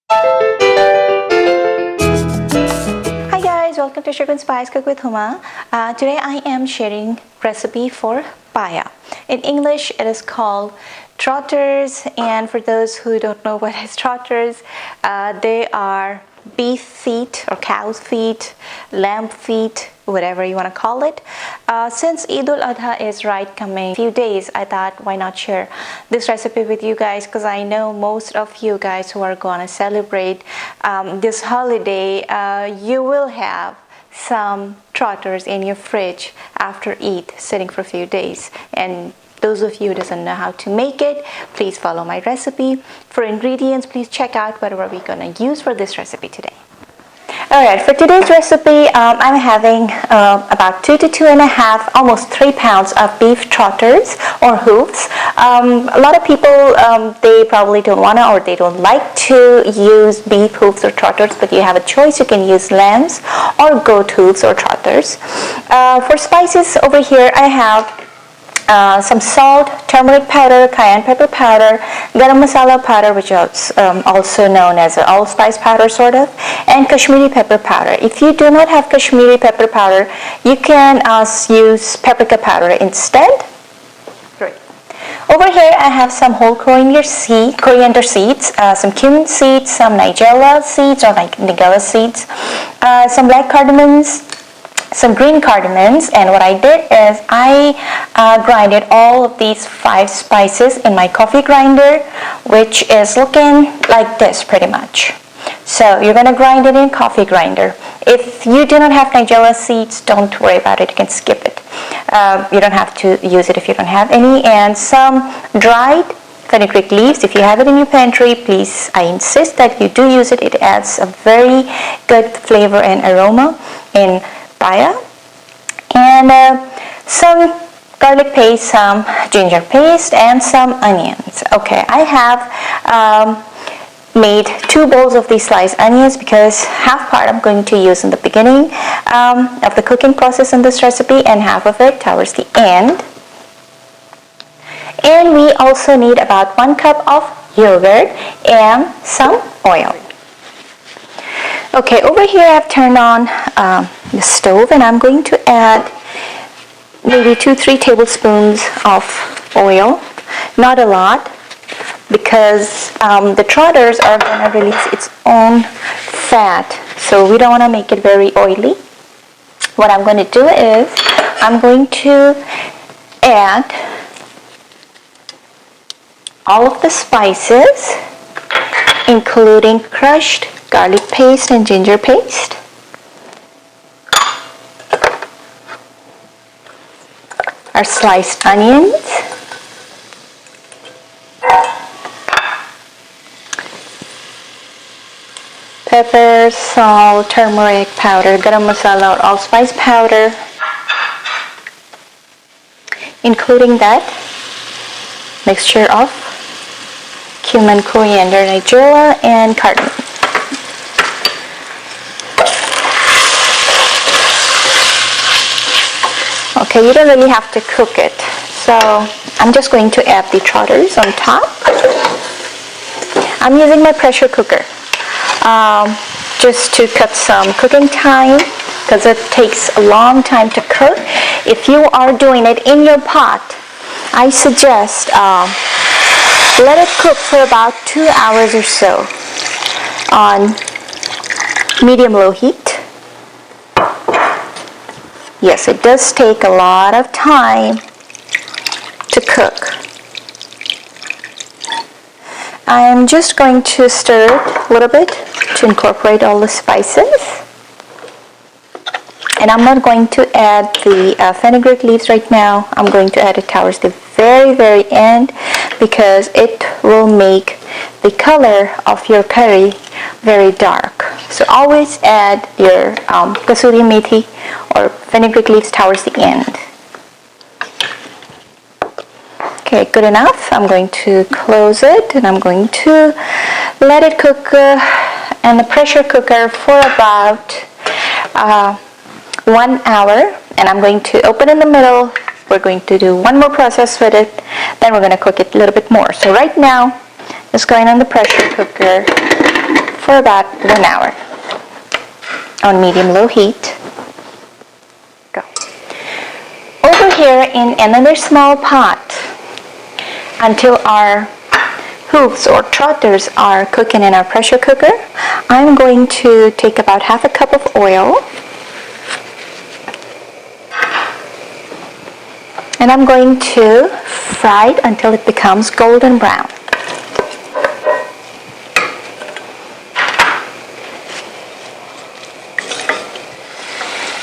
Hi guys, welcome to Sugar and Spice Cook with Huma. Today I am sharing recipe for Paya. In English it is called Trotters, and for those who don't know what is Trotters, they are beef feet or cow's feet, lamb feet, whatever you want to call it. Since Eid al-Adha is right coming few days, I thought why not share this recipe with you guys, because I know most of you guys who are going to celebrate this holiday, you will have some trotters in your fridge after Eid sitting for a few days. And those of you who doesn't know how to make it, please follow my recipe. For ingredients, please check out what are we going to use for this recipe today. Alright, for today's recipe, I'm having about 2 to 2.5, almost 3 pounds of beef trotters or hoofs. A lot of people, they probably don't want to or they don't like to use beef hoofs or trotters, but you have a choice. You can use lambs or goat hoofs or trotters. For spices over here, I have some salt, turmeric powder, cayenne pepper powder, garam masala powder, which is also known as an allspice powder sort of, and Kashmiri pepper powder. If you do not have Kashmiri pepper powder, you can use paprika powder instead. Great. Over here I have some whole coriander seeds, some cumin seeds, some Nigella seeds or Nigella seeds, some black cardamons, some green cardamons, and what I did is I grinded all of these 5 spices in my coffee grinder, which is looking like this pretty much. So you're going to grind it in coffee grinder. If you do not have Nigella seeds, don't worry about it, you can skip it. You don't have to use it if you don't have any. And some dried fenugreek leaves. If you have it in your pantry, please, I insist that you do use it. It adds a very good flavor and aroma in Paya. And some garlic paste, some ginger paste, and some onions. Okay, I have made 2 bowls of these sliced onions because half part I'm going to use in the beginning of the cooking process in this recipe and half of it towards the end. And we also need about 1 cup of yogurt and some oil. Okay, over here I've turned on the stove and I'm going to add maybe 2-3 tablespoons of oil, not a lot, because the trotters are going to release its own fat, so we don't want to make it very oily. What I'm going to do is I'm going to add all of the spices, including crushed garlic paste and ginger paste, our sliced onions, pepper, salt, turmeric powder, garam masala or allspice powder, including that mixture of cumin, coriander, Nigella, and cardamom. Okay, you don't really have to cook it, so I'm just going to add the trotters on top. I'm using my pressure cooker just to cut some cooking time, because it takes a long time to cook. If you are doing it in your pot, I suggest let it cook for about 2 hours or so on medium-low heat. Yes, it does take a lot of time to cook. I'm just going to stir it a little bit to incorporate all the spices. And I'm not going to add the fenugreek leaves right now. I'm going to add it towards the very end, because it will make the color of your curry very dark. So always add your kasuri methi or fenugreek leaves towards the end. Okay, good enough. I'm going to close it and I'm going to let it cook in the pressure cooker for about 1 hour, and I'm going to open in the middle. We're going to do one more process with it, then we're going to cook it a little bit more. So right now it's going on the pressure cooker for about 1 hour on medium-low heat. Go. Over here in another small pot, until our hooves or trotters are cooking in our pressure cooker, I'm going to take about half a cup of oil, and I'm going to fry it until it becomes golden brown.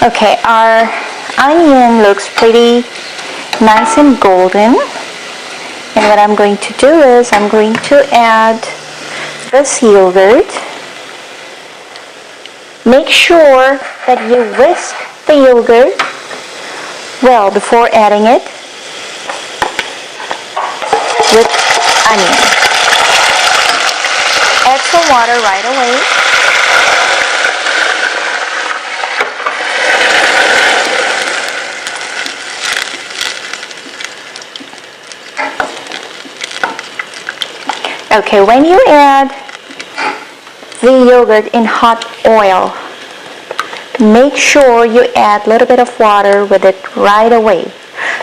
Okay, our onion looks pretty nice and golden. And what I'm going to do is I'm going to add this yogurt. Make sure that you whisk the yogurt well before adding it with onion. Add some water right away. Okay, when you add the yogurt in hot oil, make sure you add a little bit of water with it right away.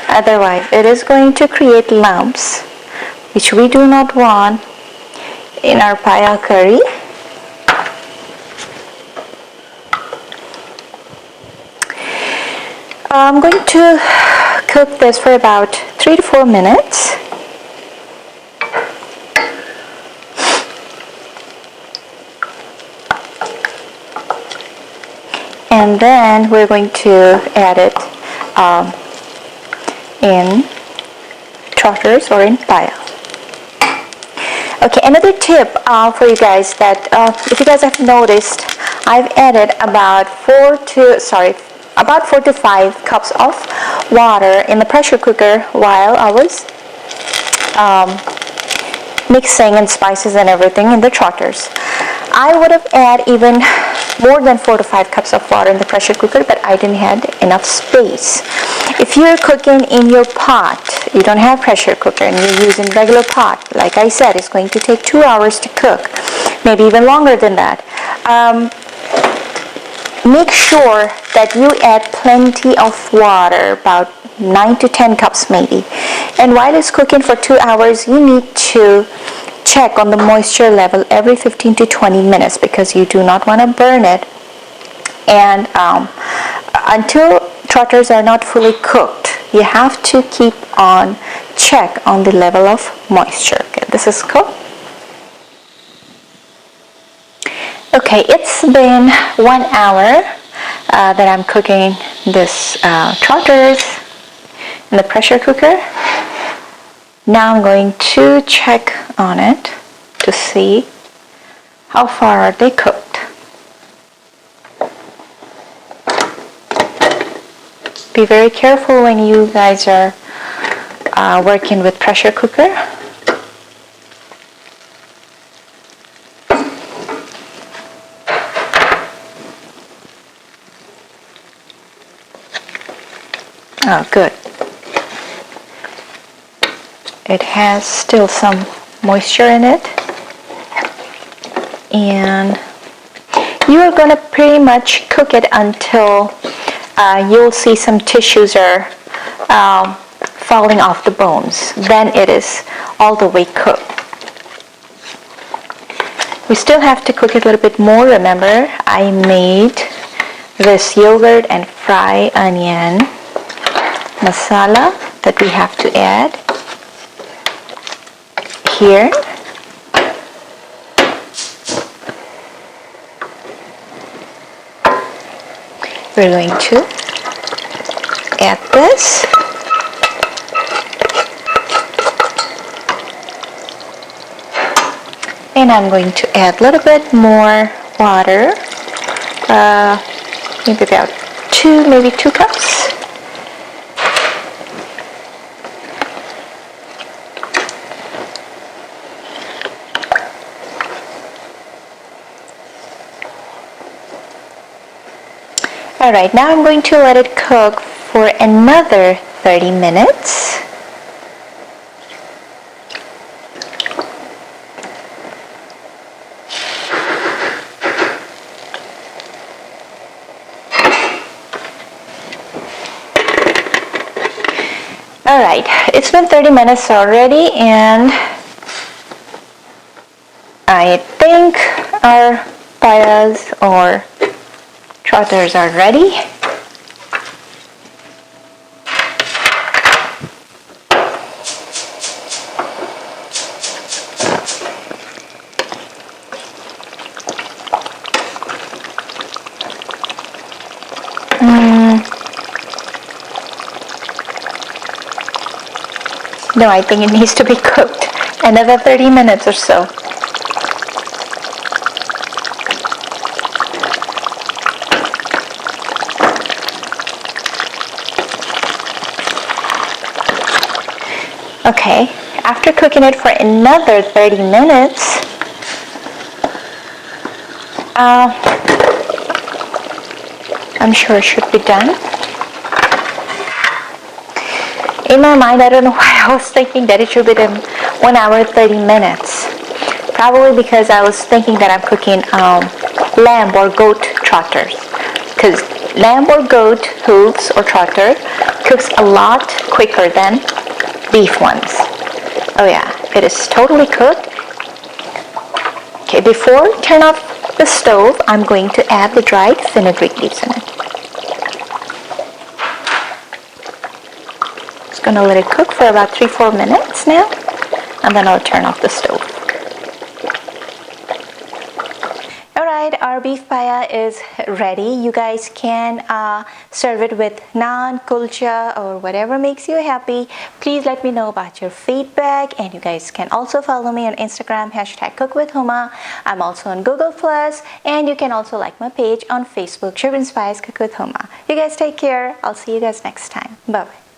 Otherwise, it is going to create lumps, which we do not want in our paya curry. I'm going to cook this for about 3 to 4 minutes. And then we're going to add it in Trotters or in Paya. Okay, another tip for you guys that if you guys have noticed, I've added about 4 to 5 cups of water in the pressure cooker while I was mixing and spices and everything in the Trotters. I would have added even more than 4 to 5 cups of water in the pressure cooker, but I didn't have enough space. If you're cooking in your pot, you don't have pressure cooker and you're using regular pot, like I said, it's going to take 2 hours to cook, maybe even longer than that. Make sure that you add plenty of water, about 9 to 10 cups maybe. And while it's cooking for 2 hours, you need to check on the moisture level every 15 to 20 minutes because you do not want to burn it. And until trotters are not fully cooked, you have to keep on check on the level of moisture. Okay, this is cooked. Okay, it's been 1 hour that I'm cooking this trotters in the pressure cooker. Now I'm going to check on it to see how far are they cooked. Be very careful when you guys are working with pressure cooker. Oh, good. It has still some moisture in it. And you are going to pretty much cook it until you'll see some tissues are falling off the bones. Then it is all the way cooked. We still have to cook it a little bit more. Remember, I made this yogurt and fried onion masala that we have to add here. We're going to add this. And I'm going to add a little bit more water, maybe about 2 cups. Alright, now I'm going to let it cook for another 30 minutes. Alright, it's been 30 minutes already, and I think our payas or trotters are ready. No, I think it needs to be cooked another 30 minutes or so. Okay, after cooking it for another 30 minutes, I'm sure it should be done. In my mind, I don't know why I was thinking that it should be done 1 hour 30 minutes. Probably because I was thinking that I'm cooking lamb or goat trotters. Because lamb or goat hooves or trotter cooks a lot quicker than beef ones. Oh yeah, it is totally cooked. Okay, before I turn off the stove, I'm going to add the dried fenugreek leaves in it. Just gonna let it cook for about 3-4 minutes now, and then I'll turn off the stove. Alright, our beef paya is ready. You guys can serve it with naan, kulcha, or whatever makes you happy. Please let me know about your feedback, and you guys can also follow me on Instagram, #CookWithHuma. I'm also on Google+, and you can also like my page on Facebook, Sugar and Spice Cook with Huma. You guys take care. I'll see you guys next time. Bye-bye.